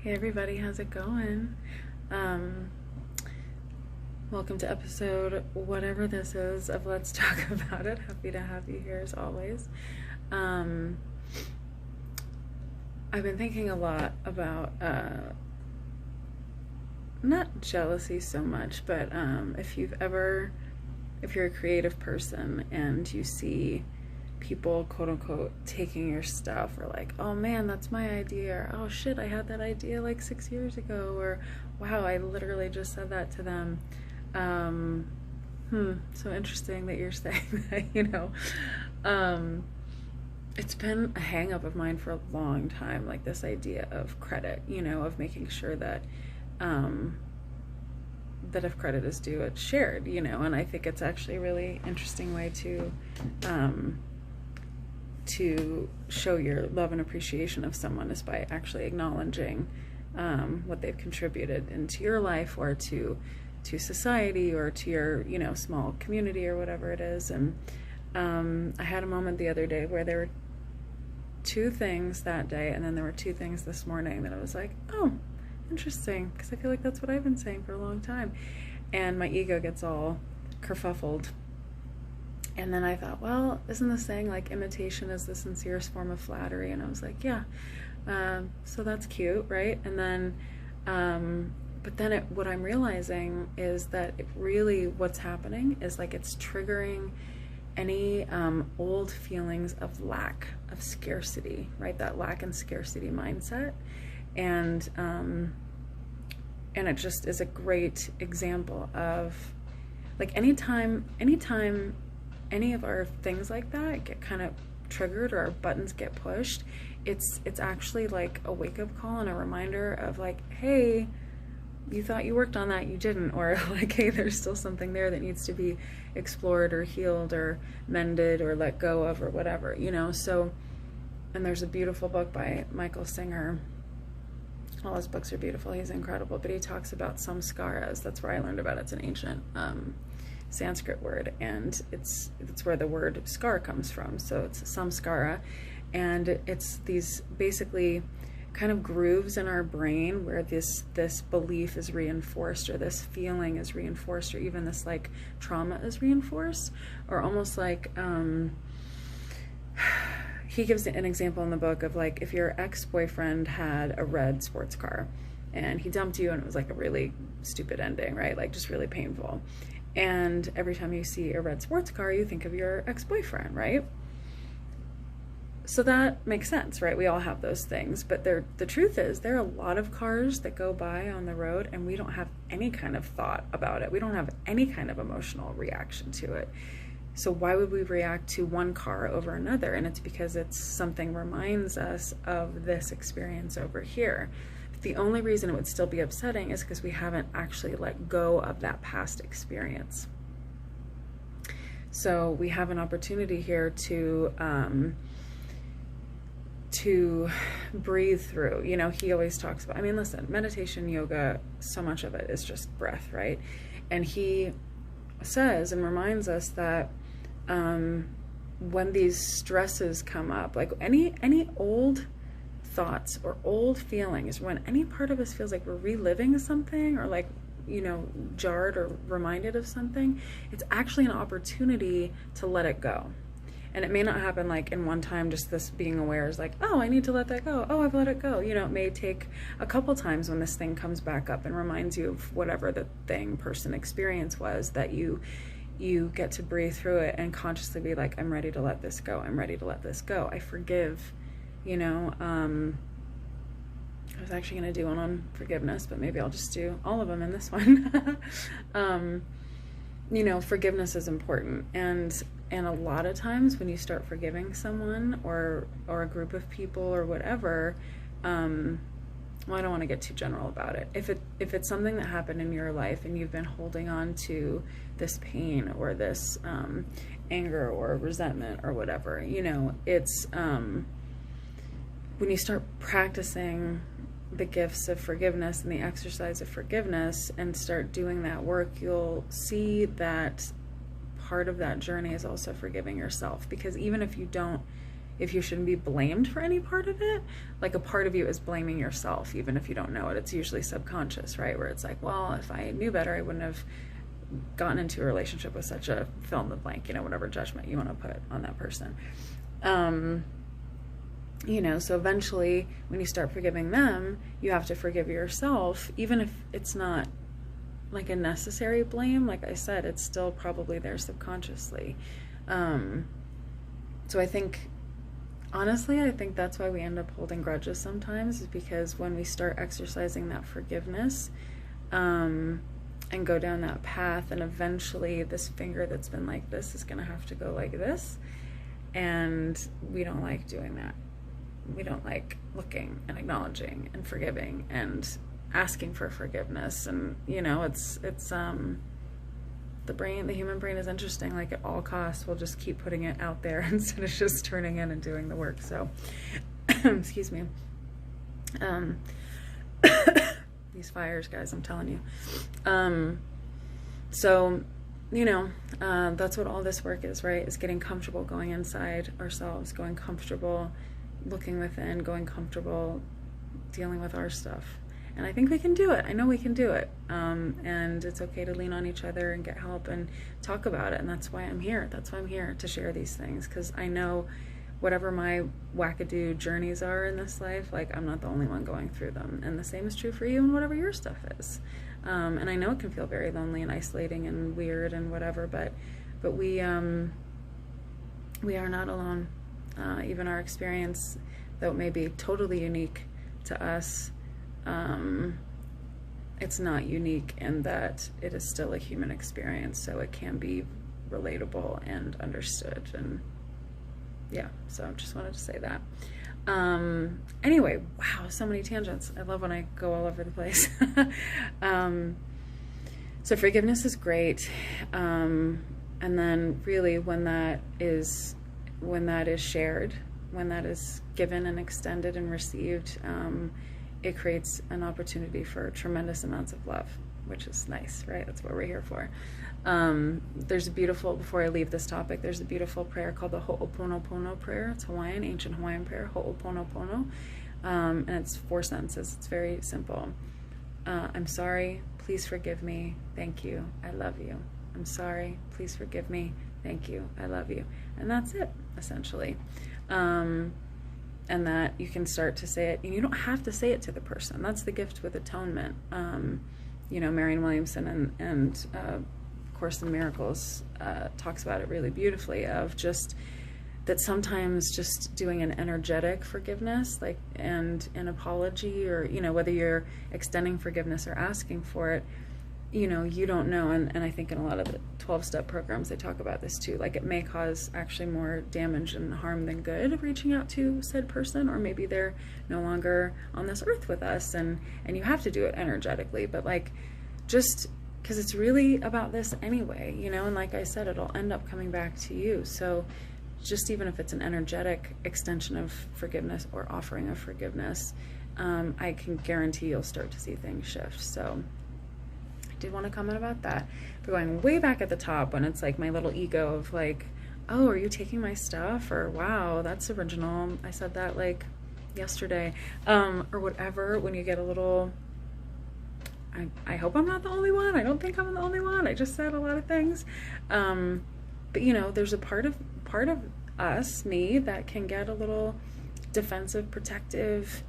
Hey everybody, how's it going? Um, Welcome to episode whatever this is of Let's Talk About It. Happy to have you here as always. I've been thinking a lot about not jealousy so much, but if you're a creative person and you see people quote unquote taking your stuff, or like, oh man, that's my idea, or oh shit, I had that idea like 6 years ago, or wow, I literally just said that to them. So interesting that you're saying that. It's been a hang up of mine for a long time, like this idea of credit, of making sure that that if credit is due, it's shared, and I think it's actually a really interesting way to show your love and appreciation of someone is by actually acknowledging what they've contributed into your life, or to society, or to your small community, or whatever it is. And I had a moment the other day where there were two things that day, and then there were two things this morning that I was like, oh, interesting, because I feel like that's what I've been saying for a long time, and my ego gets all kerfuffled. And then I thought, well, isn't the saying like imitation is the sincerest form of flattery? And I was like, yeah, so that's cute, right? And then, but then what I'm realizing is that what's happening is like it's triggering any old feelings of lack, of scarcity, right? That lack and scarcity mindset. And it just is a great example of like anytime any of our things like that get kind of triggered, or our buttons get pushed, it's actually like a wake-up call and a reminder of like, hey, you thought you worked on that, you didn't, or like, hey, there's still something there that needs to be explored or healed or mended or let go of, or whatever, so. And there's a beautiful book by Michael Singer. All his books are beautiful, he's incredible, but he talks about samskaras. That's where I learned about it. It's an ancient Sanskrit word, and it's where the word scar comes from. So it's samskara, and it's these basically kind of grooves in our brain where this belief is reinforced, or this feeling is reinforced, or even this like trauma is reinforced, or almost like he gives an example in the book of like, if your ex-boyfriend had a red sports car and he dumped you, and it was like a really stupid ending, right? Like just really painful. And every time you see a red sports car, you think of your ex-boyfriend, right? So that makes sense, right? We all have those things, but the truth is there are a lot of cars that go by on the road and we don't have any kind of thought about it. We don't have any kind of emotional reaction to it. So why would we react to one car over another? And it's because it's something reminds us of this experience over here. The only reason it would still be upsetting is because we haven't actually let go of that past experience. So we have an opportunity here to breathe through. He always talks about, listen, meditation, yoga, so much of it is just breath, right? And he says and reminds us that when these stresses come up, like any old thoughts or old feelings, when any part of us feels like we're reliving something, or like, jarred or reminded of something, it's actually an opportunity to let it go. And it may not happen like in one time, just this being aware is like, oh, I need to let that go. Oh, I've let it go. It may take a couple times when this thing comes back up and reminds you of whatever the thing, person, experience was, that you get to breathe through it and consciously be like, I'm ready to let this go. I'm ready to let this go. I forgive. I was actually going to do one on forgiveness, but maybe I'll just do all of them in this one. Forgiveness is important. And a lot of times when you start forgiving someone or a group of people or whatever, well, I don't want to get too general about it. If it's something that happened in your life and you've been holding on to this pain or this anger or resentment or whatever, it's when you start practicing the gifts of forgiveness and the exercise of forgiveness and start doing that work, you'll see that part of that journey is also forgiving yourself. Because even if you don't if you shouldn't be blamed for any part of it. Like a part of you is blaming yourself, even if you don't know it. It's usually subconscious, right? Where it's like, well, if I knew better, I wouldn't have gotten into a relationship with such a fill in the blank, whatever judgment you want to put on that person. So eventually when you start forgiving them, you have to forgive yourself, even if it's not like a necessary blame. Like I said, it's still probably there subconsciously. So I think, honestly, I think that's why we end up holding grudges sometimes, is because when we start exercising that forgiveness, and go down that path, and eventually this finger that's been like this is going to have to go like this, and we don't like doing that. We don't like looking and acknowledging and forgiving and asking for forgiveness. And it's the human brain is interesting. Like, at all costs, we'll just keep putting it out there instead of just turning in and doing the work. So excuse me. These fires, guys, I'm telling you. That's what all this work is, right? Is getting comfortable going inside ourselves, going comfortable looking within, going comfortable dealing with our stuff. And I think we can do it. I know we can do it. And it's okay to lean on each other and get help and talk about it. And that's why I'm here. That's why I'm here, to share these things. Because I know whatever my wackadoo journeys are in this life, like, I'm not the only one going through them. And the same is true for you and whatever your stuff is. And I know it can feel very lonely and isolating and weird and whatever, but we are not alone. Even our experience, though it may be totally unique to us, it's not unique in that it is still a human experience, so it can be relatable and understood. And yeah, so I just wanted to say that. Anyway, wow, so many tangents. I love when I go all over the place. So forgiveness is great. And then really when that is shared, when that is given and extended and received, it creates an opportunity for tremendous amounts of love, which is nice, right? That's what we're here for. There's a beautiful, before I leave this topic, there's a beautiful prayer called the Ho'oponopono prayer. It's Hawaiian, ancient Hawaiian prayer, Ho'oponopono. And it's 4 sentences. It's very simple. I'm sorry, please forgive me, thank you, I love you. I'm sorry, please forgive me, thank you, I love you. And that's it, essentially. And that you can start to say it, and you don't have to say it to the person. That's the gift with atonement. Marianne Williamson and Course in Miracles talks about it really beautifully, of just that sometimes just doing an energetic forgiveness, like, and an apology, or, whether you're extending forgiveness or asking for it, you don't know. And I think in a lot of the 12-step programs, they talk about this too. Like, it may cause actually more damage and harm than good, reaching out to said person, or maybe they're no longer on this earth with us, and you have to do it energetically. But like, just because it's really about this anyway, and like I said, it'll end up coming back to you. So just even if it's an energetic extension of forgiveness or offering of forgiveness, I can guarantee you'll start to see things shift. So I did want to comment about that. But going way back at the top, when it's like my little ego of like, oh, are you taking my stuff? Or wow, that's original, I said that like yesterday, or whatever, when you get a little, I hope I'm not the only one. I don't think I'm the only one. I just said a lot of things. But there's a part of us, me, that can get a little defensive, protective,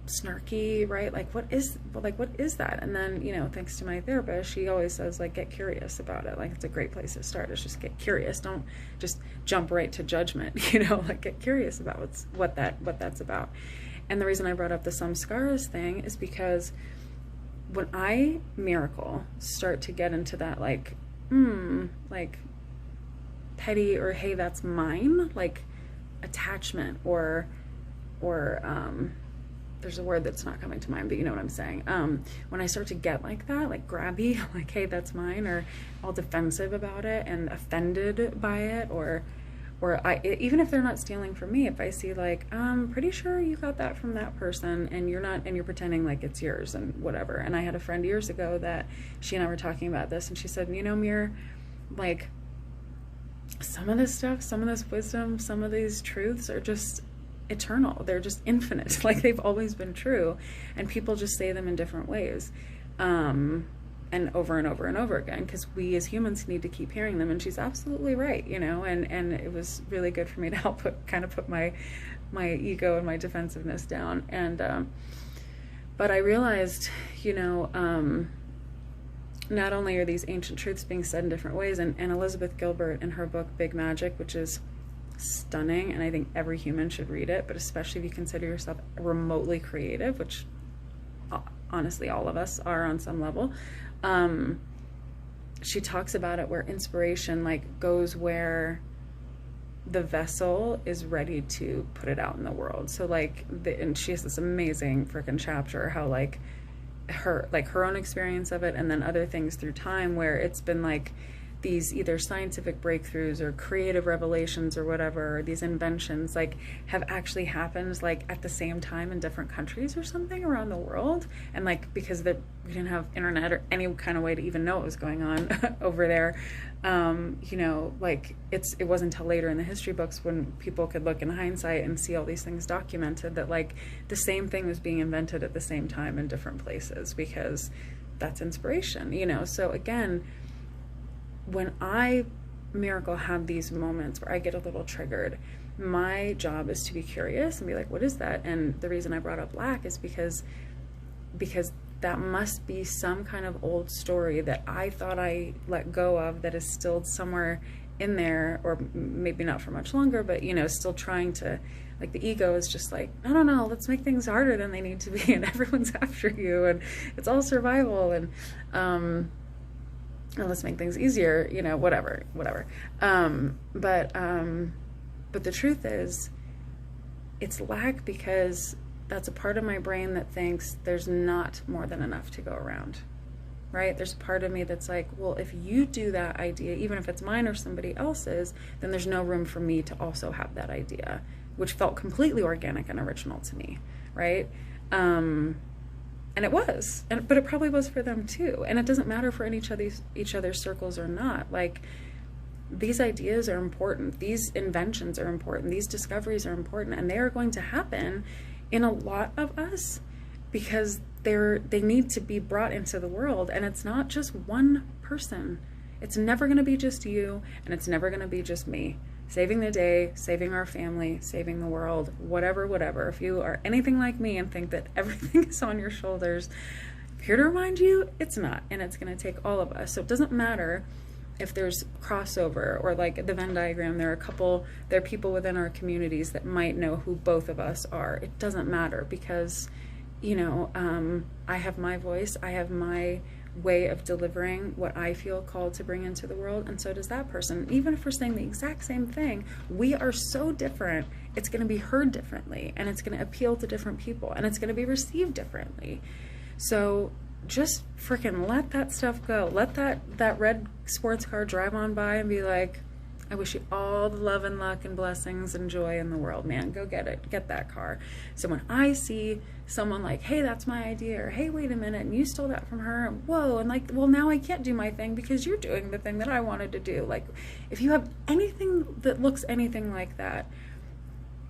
snarky, right? Like, what is that? And then, thanks to my therapist, she always says, like, get curious about it. Like, it's a great place to start. Is just get curious. Don't just jump right to judgment, like, get curious about what that's about. And the reason I brought up the samskaras thing is because when I start to get into that, like, like petty, or hey, that's mine, like attachment, or there's a word that's not coming to mind, but you know what I'm saying. When I start to get like that, like grabby, like, hey, that's mine, or all defensive about it and offended by it, or even if they're not stealing from me, if I see like, I'm pretty sure you got that from that person, and you're not, and you're pretending like it's yours and whatever. And I had a friend years ago that she and I were talking about this, and she said, Mir, like, some of this stuff, some of this wisdom, some of these truths are just eternal. They're just infinite. Like, they've always been true, and people just say them in different ways, and over and over and over again, because we as humans need to keep hearing them. And she's absolutely right, you know. And it was really good for me to help put my ego and my defensiveness down. And but I realized, you know, not only are these ancient truths being said in different ways, and Elizabeth Gilbert in her book Big Magic, which is stunning, and I think every human should read it, but especially if you consider yourself remotely creative, which honestly all of us are on some level. She talks about it where inspiration like goes where the vessel is ready to put it out in the world. So like, and she has this amazing freaking chapter how like her own experience of it, and then other things through time where it's been like these either scientific breakthroughs or creative revelations or whatever, or these inventions like have actually happened like at the same time in different countries or something around the world. And like, because we didn't have internet or any kind of way to even know what was going on over there, you know, like it wasn't until later in the history books when people could look in hindsight and see all these things documented that like the same thing was being invented at the same time in different places, because that's inspiration, you know. So again, when I, Miracle, have these moments where I get a little triggered, my job is to be curious and be like, what is that? And the reason I brought up black is because that must be some kind of old story that I thought I let go of, that is still somewhere in there, or maybe not for much longer, but, you know, still trying to, like, the ego is just like, I don't know, let's make things harder than they need to be, and everyone's after you, and it's all survival, and let's make things easier, you know, whatever. But the truth is, it's lack because that's a part of my brain that thinks there's not more than enough to go around, right? There's a part of me that's like, well, if you do that idea, even if it's mine or somebody else's, then there's no room for me to also have that idea, which felt completely organic and original to me, right? And it was, but it probably was for them too. And it doesn't matter if we're in each other's circles or not. Like, these ideas are important. These inventions are important. These discoveries are important, and they are going to happen in a lot of us because they need to be brought into the world. And it's not just one person. It's never going to be just you, and it's never going to be just me. Saving the day, saving our family, saving the world, whatever. If you are anything like me and think that everything is on your shoulders, I'm here to remind you, it's not. And it's going to take all of us. So it doesn't matter if there's crossover, or like the Venn diagram, there are people within our communities that might know who both of us are. It doesn't matter, because, you know, I have my voice, I have my way of delivering what I feel called to bring into the world, and so does that person. Even if we're saying the exact same thing, we are so different, it's going to be heard differently, and it's going to appeal to different people, and it's going to be received differently. So just freaking let that stuff go. Let that red sports car drive on by and be like, I wish you all the love and luck and blessings and joy in the world, man. Go get it. Get that car. So when I see someone like, hey, that's my idea, or hey, wait a minute, and you stole that from her, and whoa, and like, well, now I can't do my thing because you're doing the thing that I wanted to do. Like, if you have anything that looks anything like that,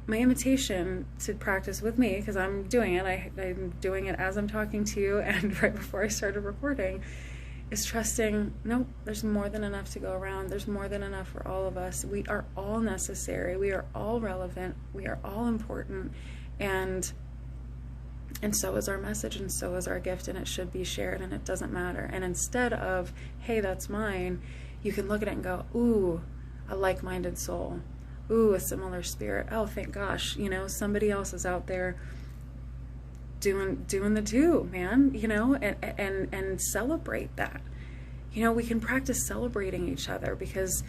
my invitation to practice with me, because I'm doing it, I'm doing it as I'm talking to you and right before I started recording, is trusting, nope, there's more than enough to go around. There's more than enough for all of us. We are all necessary. We are all relevant. We are all important. And so is our message, and so is our gift, and it should be shared, and it doesn't matter. And instead of, hey, that's mine, you can look at it and go, ooh, a like-minded soul. Ooh, a similar spirit. Oh, thank gosh, you know, somebody else is out there doing the do, man, you know, and celebrate that. You know, we can practice celebrating each other, because,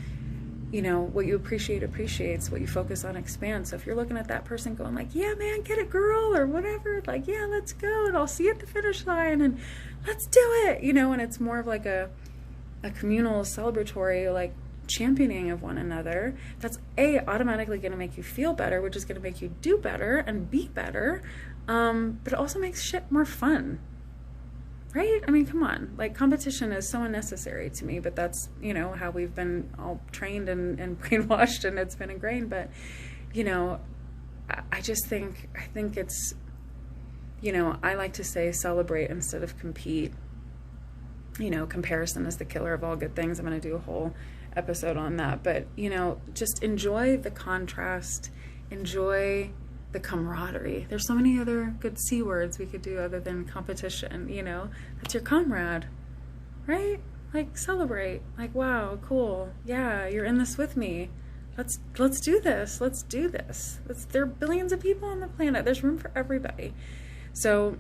you know, what you appreciate appreciates, what you focus on expands. So if you're looking at that person going like, yeah, man, get it, girl, or whatever, like, yeah, let's go, and I'll see you at the finish line, and let's do it, you know, and it's more of like a communal, celebratory, like, championing of one another. That's automatically going to make you feel better, which is going to make you do better and be better, but it also makes shit more fun, right? I mean, come on. Like, competition is so unnecessary to me, but that's, you know, how we've been all trained and brainwashed, and it's been ingrained. But, you know, I think it's, you know, I like to say celebrate instead of compete. You know, comparison is the killer of all good things. I'm going to do a whole episode on that. But, you know, just enjoy the contrast, enjoy the camaraderie. There's so many other good C words we could do other than competition, you know. That's your comrade, right? Like, celebrate. Like, wow, cool. Yeah, you're in this with me. Let's do this. Let's do this. There are billions of people on the planet. There's room for everybody. So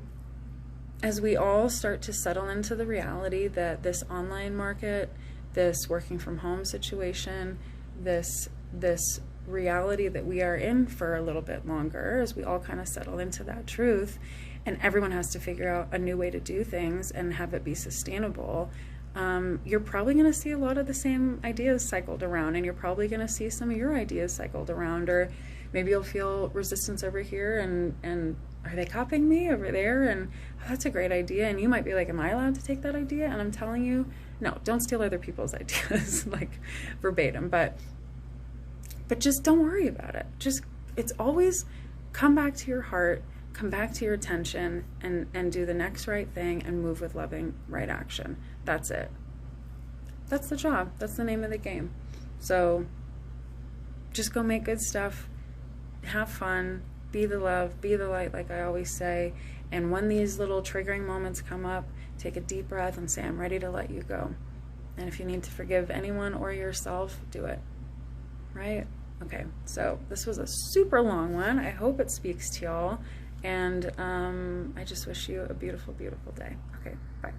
as we all start to settle into the reality that this online market, this working from home situation, this reality that we are in for a little bit longer, as we all kind of settle into that truth, and everyone has to figure out a new way to do things and have it be sustainable, you're probably going to see a lot of the same ideas cycled around, and you're probably going to see some of your ideas cycled around, or maybe you'll feel resistance over here, and are they copying me over there? And oh, that's a great idea. And you might be like, am I allowed to take that idea? And I'm telling you, no, don't steal other people's ideas, like verbatim, but just don't worry about it. Just, it's always come back to your heart, come back to your attention, and do the next right thing and move with loving right action. That's it. That's the job. That's the name of the game. So just go make good stuff, have fun, be the love, be the light, like I always say. And when these little triggering moments come up, take a deep breath and say, I'm ready to let you go. And if you need to forgive anyone or yourself, do it. Right? Okay, so this was a super long one. I hope it speaks to y'all. And I just wish you a beautiful, beautiful day. Okay, bye.